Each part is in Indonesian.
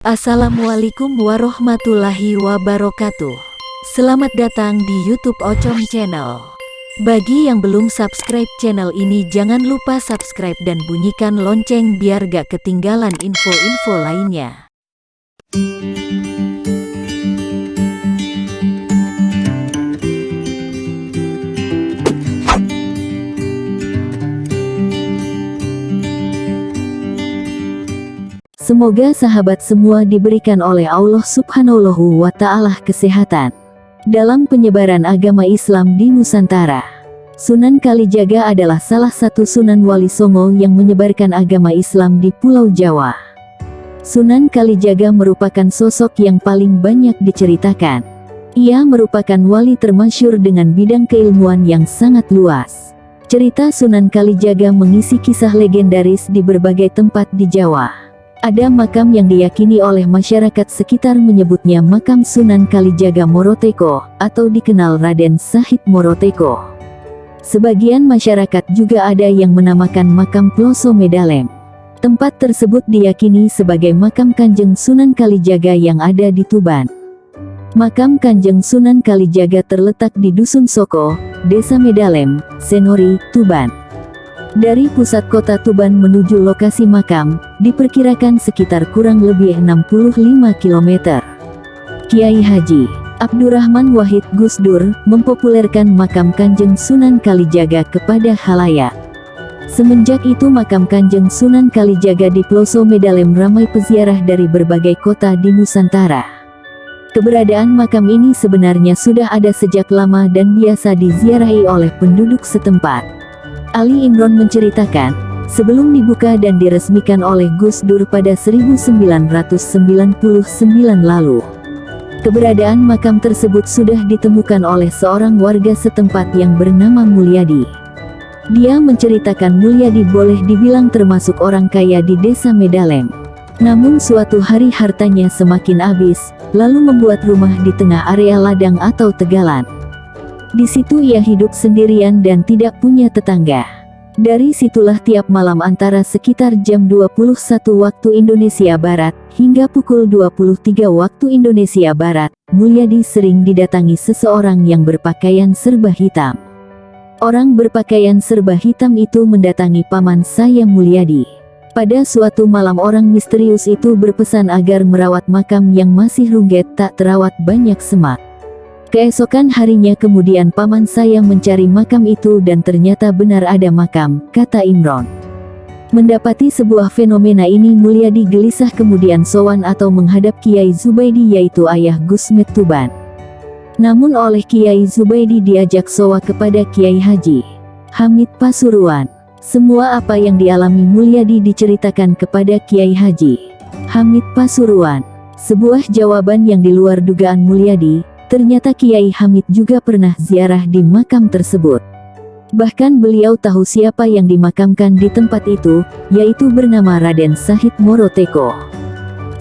Assalamualaikum warahmatullahi wabarakatuh. Selamat datang di YouTube Ocom Channel. Bagi yang belum subscribe channel ini, jangan lupa subscribe dan bunyikan lonceng biar gak ketinggalan info-info lainnya. Semoga sahabat semua diberikan oleh Allah Subhanahu wa Ta'ala kesehatan dalam penyebaran agama Islam di Nusantara. Sunan Kalijaga adalah salah satu Sunan Wali Songo yang menyebarkan agama Islam di Pulau Jawa. Sunan Kalijaga merupakan sosok yang paling banyak diceritakan. Ia merupakan wali termasyhur dengan bidang keilmuan yang sangat luas. Cerita Sunan Kalijaga mengisi kisah legendaris di berbagai tempat di Jawa. Ada makam yang diyakini oleh masyarakat sekitar menyebutnya makam Sunan Kalijaga Moroteko, atau dikenal Raden Sahid Moroteko. Sebagian masyarakat juga ada yang menamakan makam Ploso Medalem. Tempat tersebut diyakini sebagai makam Kanjeng Sunan Kalijaga yang ada di Tuban. Makam Kanjeng Sunan Kalijaga terletak di Dusun Soko, Desa Medalem, Senori, Tuban. Dari pusat kota Tuban menuju lokasi makam, diperkirakan sekitar kurang lebih 65 km. Kiai Haji Abdurrahman Wahid Gus Dur mempopulerkan makam Kanjeng Sunan Kalijaga kepada khalayak. Semenjak itu makam Kanjeng Sunan Kalijaga di Ploso Medalem ramai peziarah dari berbagai kota di Nusantara. Keberadaan makam ini sebenarnya sudah ada sejak lama dan biasa diziarahi oleh penduduk setempat. Ali Imron menceritakan, sebelum dibuka dan diresmikan oleh Gus Dur pada 1999 lalu, keberadaan makam tersebut sudah ditemukan oleh seorang warga setempat yang bernama Mulyadi. Dia menceritakan Mulyadi boleh dibilang termasuk orang kaya di desa Medalem. Namun suatu hari hartanya semakin habis, lalu membuat rumah di tengah area ladang atau tegalan. Di situ ia hidup sendirian dan tidak punya tetangga. Dari situlah tiap malam antara sekitar jam 21 waktu Indonesia Barat, hingga pukul 23 waktu Indonesia Barat, Mulyadi sering didatangi seseorang yang berpakaian serba hitam. Orang berpakaian serba hitam itu mendatangi paman saya Mulyadi. Pada suatu malam orang misterius itu berpesan agar merawat makam yang masih rungget tak terawat banyak semak. Keesokan harinya kemudian paman saya mencari makam itu dan ternyata benar ada makam, kata Imron. Mendapati sebuah fenomena ini Mulyadi gelisah kemudian sowan atau menghadap Kiai Zubaidi yaitu ayah Gusmet Tuban. Namun oleh Kiai Zubaidi diajak sowa kepada Kiai Haji Hamid Pasuruan. Semua apa yang dialami Mulyadi diceritakan kepada Kiai Haji Hamid Pasuruan. Sebuah jawaban yang di luar dugaan Mulyadi. Ternyata Kiai Hamid juga pernah ziarah di makam tersebut. Bahkan beliau tahu siapa yang dimakamkan di tempat itu, yaitu bernama Raden Sahid Moroteko.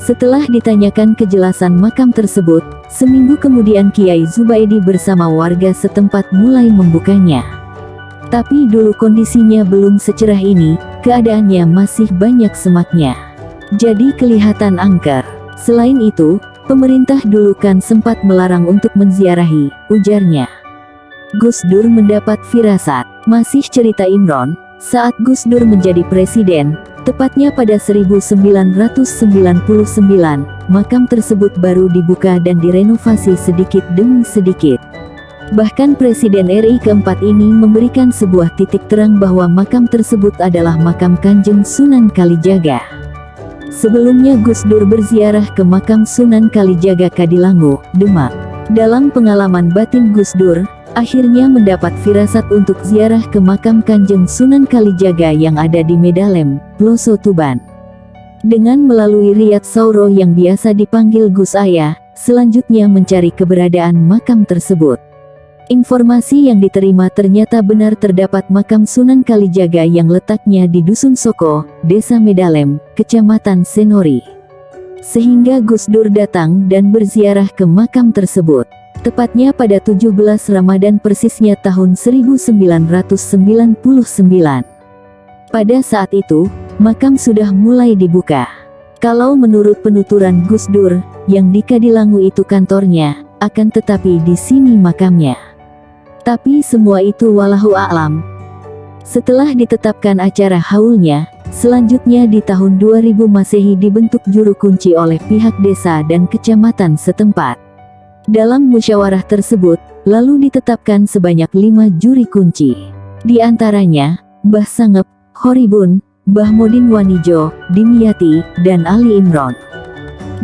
Setelah ditanyakan kejelasan makam tersebut, seminggu kemudian Kiai Zubaidi bersama warga setempat mulai membukanya. Tapi dulu kondisinya belum secerah ini, keadaannya masih banyak semaknya. Jadi kelihatan angker. Selain itu, pemerintah dulu kan sempat melarang untuk menziarahi, ujarnya. Gus Dur mendapat firasat. Masih cerita Imron, saat Gus Dur menjadi presiden, tepatnya pada 1999, makam tersebut baru dibuka dan direnovasi sedikit demi sedikit. Bahkan Presiden RI keempat ini memberikan sebuah titik terang bahwa makam tersebut adalah makam Kanjeng Sunan Kalijaga. Sebelumnya Gus Dur berziarah ke makam Sunan Kalijaga Kadilangu, Demak. Dalam pengalaman batin Gus Dur, akhirnya mendapat firasat untuk ziarah ke makam Kanjeng Sunan Kalijaga yang ada di Medalem, Ploso Tuban. Dengan melalui Riyad Sauro yang biasa dipanggil Gus Ayah, selanjutnya mencari keberadaan makam tersebut. Informasi yang diterima ternyata benar terdapat makam Sunan Kalijaga yang letaknya di Dusun Soko, Desa Medalem, Kecamatan Senori. Sehingga Gus Dur datang dan berziarah ke makam tersebut. Tepatnya pada 17 Ramadan persisnya tahun 1999. Pada saat itu, makam sudah mulai dibuka. Kalau menurut penuturan Gus Dur, yang di Kadilangu itu kantornya, akan tetapi di sini makamnya. Tapi semua itu wallahu a'lam. Setelah ditetapkan acara haulnya, selanjutnya di tahun 2000 Masehi dibentuk juru kunci oleh pihak desa dan kecamatan setempat. Dalam musyawarah tersebut, lalu ditetapkan sebanyak 5 juri kunci. Di antaranya, Mbah Sangep, Horibun, Mbah Modin Wanijo, Dimyati, dan Ali Imron.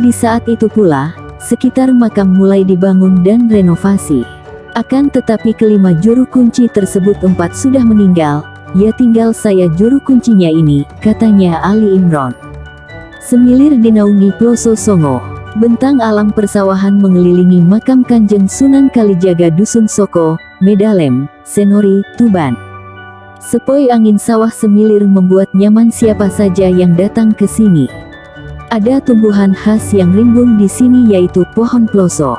Di saat itu pula, sekitar makam mulai dibangun dan renovasi. Akan tetapi kelima juru kunci tersebut 4 sudah meninggal, ya tinggal saya juru kuncinya ini, katanya Ali Imron. Semilir dinaungi Ploso Songo, bentang alam persawahan mengelilingi makam Kanjeng Sunan Kalijaga Dusun Soko, Medalem, Senori, Tuban. Sepoi angin sawah semilir membuat nyaman siapa saja yang datang ke sini. Ada tumbuhan khas yang rimbun di sini yaitu pohon ploso.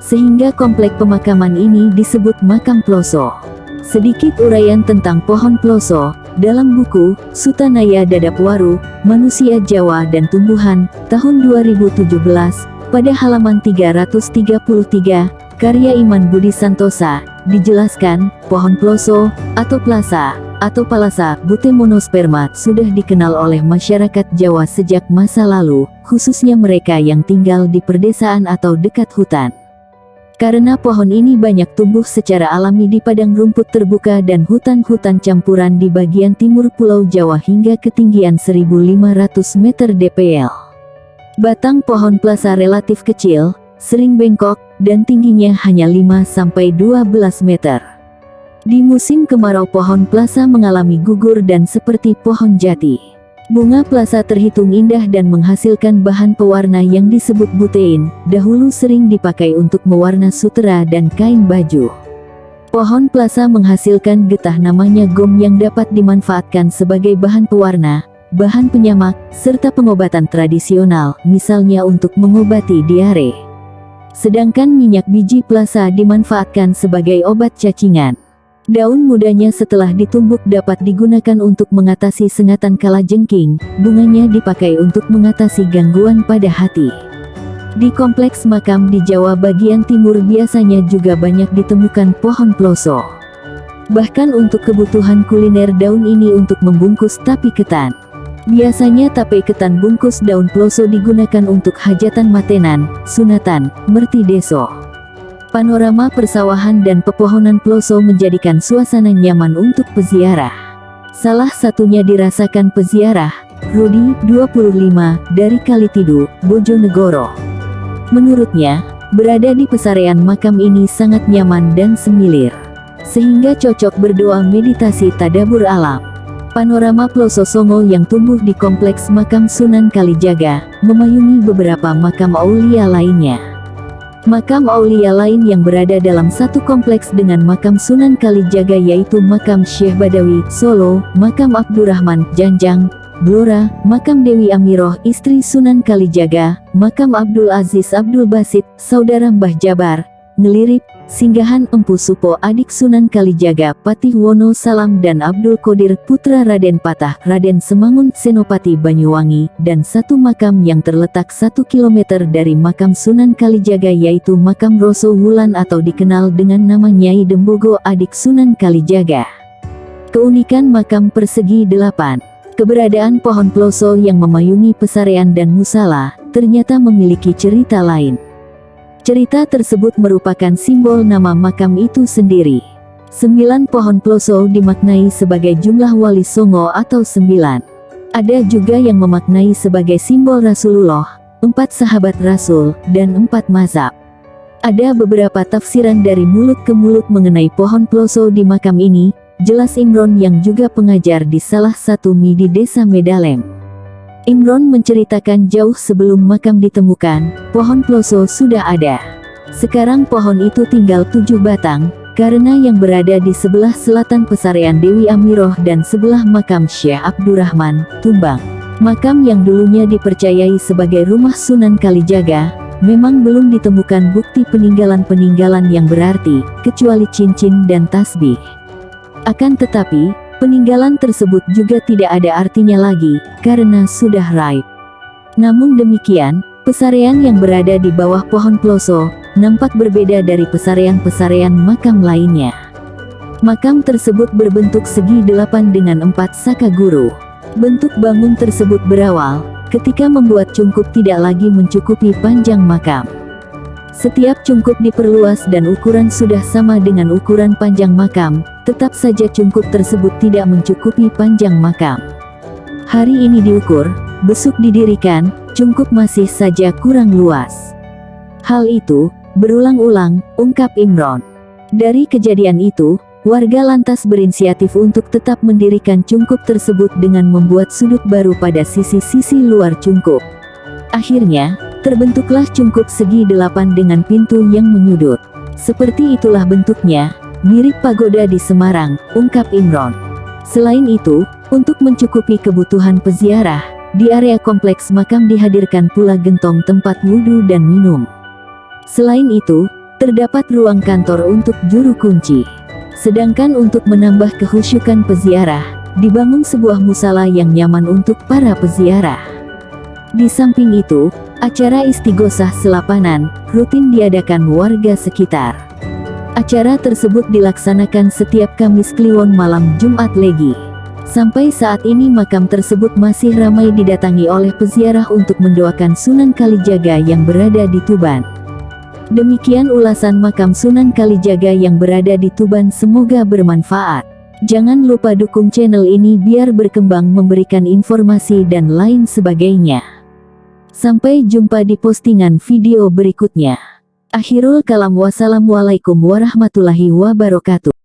Sehingga komplek pemakaman ini disebut Makam Ploso. Sedikit uraian tentang pohon ploso, dalam buku, Sutanaya Dadapwaru, Manusia Jawa dan Tumbuhan, tahun 2017, pada halaman 333, karya Iman Budi Santosa, dijelaskan, pohon ploso, atau plasa, atau palasa, Butemonosperma, sudah dikenal oleh masyarakat Jawa sejak masa lalu, khususnya mereka yang tinggal di perdesaan atau dekat hutan. Karena pohon ini banyak tumbuh secara alami di padang rumput terbuka dan hutan-hutan campuran di bagian timur Pulau Jawa hingga ketinggian 1.500 meter dpl. Batang pohon plasa relatif kecil, sering bengkok, dan tingginya hanya 5-12 meter. Di musim kemarau pohon plasa mengalami gugur dan seperti pohon jati. Bunga plasa terhitung indah dan menghasilkan bahan pewarna yang disebut butein, dahulu sering dipakai untuk mewarna sutera dan kain baju. Pohon plasa menghasilkan getah namanya gom yang dapat dimanfaatkan sebagai bahan pewarna, bahan penyamak, serta pengobatan tradisional, misalnya untuk mengobati diare. Sedangkan minyak biji plasa dimanfaatkan sebagai obat cacingan. Daun mudanya setelah ditumbuk dapat digunakan untuk mengatasi sengatan kalajengking, bunganya dipakai untuk mengatasi gangguan pada hati. Di kompleks makam di Jawa bagian timur biasanya juga banyak ditemukan pohon ploso. Bahkan untuk kebutuhan kuliner daun ini untuk membungkus tape ketan. Biasanya tape ketan bungkus daun ploso digunakan untuk hajatan matenan, sunatan, merti deso. Panorama persawahan dan pepohonan ploso menjadikan suasana nyaman untuk peziarah. Salah satunya dirasakan peziarah, Rudi, 25, dari Kalitidu, Bojonegoro. Menurutnya, berada di pesarean makam ini sangat nyaman dan semilir. Sehingga cocok berdoa meditasi tadabur alam. Panorama Ploso Songo yang tumbuh di kompleks makam Sunan Kalijaga, memayungi beberapa makam aulia lainnya. Makam aulia lain yang berada dalam satu kompleks dengan makam Sunan Kalijaga yaitu makam Syekh Badawi, Solo, makam Abdurrahman, Janjang, Blora, makam Dewi Amiroh, istri Sunan Kalijaga, makam Abdul Aziz Abdul Basit, saudara Mbah Jabar, Ngelirip, singgahan Empu Supo adik Sunan Kalijaga, Patih Wono Salam dan Abdul Qadir, putra Raden Patah, Raden Semangun, Senopati Banyuwangi, dan satu makam yang terletak 1 km dari makam Sunan Kalijaga yaitu makam Roso Wulan atau dikenal dengan nama Nyai Dembogo adik Sunan Kalijaga. Keunikan makam persegi 8. Keberadaan pohon ploso yang memayungi pesarean dan musala, ternyata memiliki cerita lain. Cerita tersebut merupakan simbol nama makam itu sendiri. 9 pohon ploso dimaknai sebagai jumlah wali songo atau 9. Ada juga yang memaknai sebagai simbol Rasulullah, 4 sahabat Rasul, dan 4 mazhab. Ada beberapa tafsiran dari mulut ke mulut mengenai pohon ploso di makam ini, jelas Imron yang juga pengajar di salah satu MI di desa Medalem. Imron menceritakan jauh sebelum makam ditemukan, pohon ploso sudah ada. Sekarang pohon itu tinggal 7 batang, karena yang berada di sebelah selatan pesarean Dewi Amiroh dan sebelah makam Syekh Abdurrahman, tumbang. Makam yang dulunya dipercayai sebagai rumah Sunan Kalijaga, memang belum ditemukan bukti peninggalan-peninggalan yang berarti, kecuali cincin dan tasbih. Akan tetapi, peninggalan tersebut juga tidak ada artinya lagi, karena sudah raib. Namun demikian, pesarean yang berada di bawah pohon ploso nampak berbeda dari pesarean-pesarean makam lainnya. Makam tersebut berbentuk segi 8 dengan 4 saka guru. Bentuk bangun tersebut berawal ketika membuat cungkup tidak lagi mencukupi panjang makam. Setiap cungkup diperluas dan ukuran sudah sama dengan ukuran panjang makam, tetap saja cungkup tersebut tidak mencukupi panjang makam. Hari ini diukur, besok didirikan, cungkup masih saja kurang luas. Hal itu berulang-ulang, ungkap Imron. Dari kejadian itu, warga lantas berinisiatif untuk tetap mendirikan cungkup tersebut dengan membuat sudut baru pada sisi-sisi luar cungkup. Akhirnya, terbentuklah cungkup segi 8 dengan pintu yang menyudut. Seperti itulah bentuknya, mirip pagoda di Semarang, ungkap Imron. Selain itu, untuk mencukupi kebutuhan peziarah, di area kompleks makam dihadirkan pula gentong tempat wudhu dan minum. Selain itu, terdapat ruang kantor untuk juru kunci. Sedangkan untuk menambah kehusyukan peziarah, dibangun sebuah musala yang nyaman untuk para peziarah. Di samping itu, acara istighosah selapanan rutin diadakan warga sekitar. Acara tersebut dilaksanakan setiap Kamis Kliwon malam Jumat Legi. Sampai saat ini makam tersebut masih ramai didatangi oleh peziarah untuk mendoakan Sunan Kalijaga yang berada di Tuban. Demikian ulasan makam Sunan Kalijaga yang berada di Tuban, semoga bermanfaat. Jangan lupa dukung channel ini biar berkembang memberikan informasi dan lain sebagainya. Sampai jumpa di postingan video berikutnya. Akhirul kalam, wassalamualaikum warahmatullahi wabarakatuh.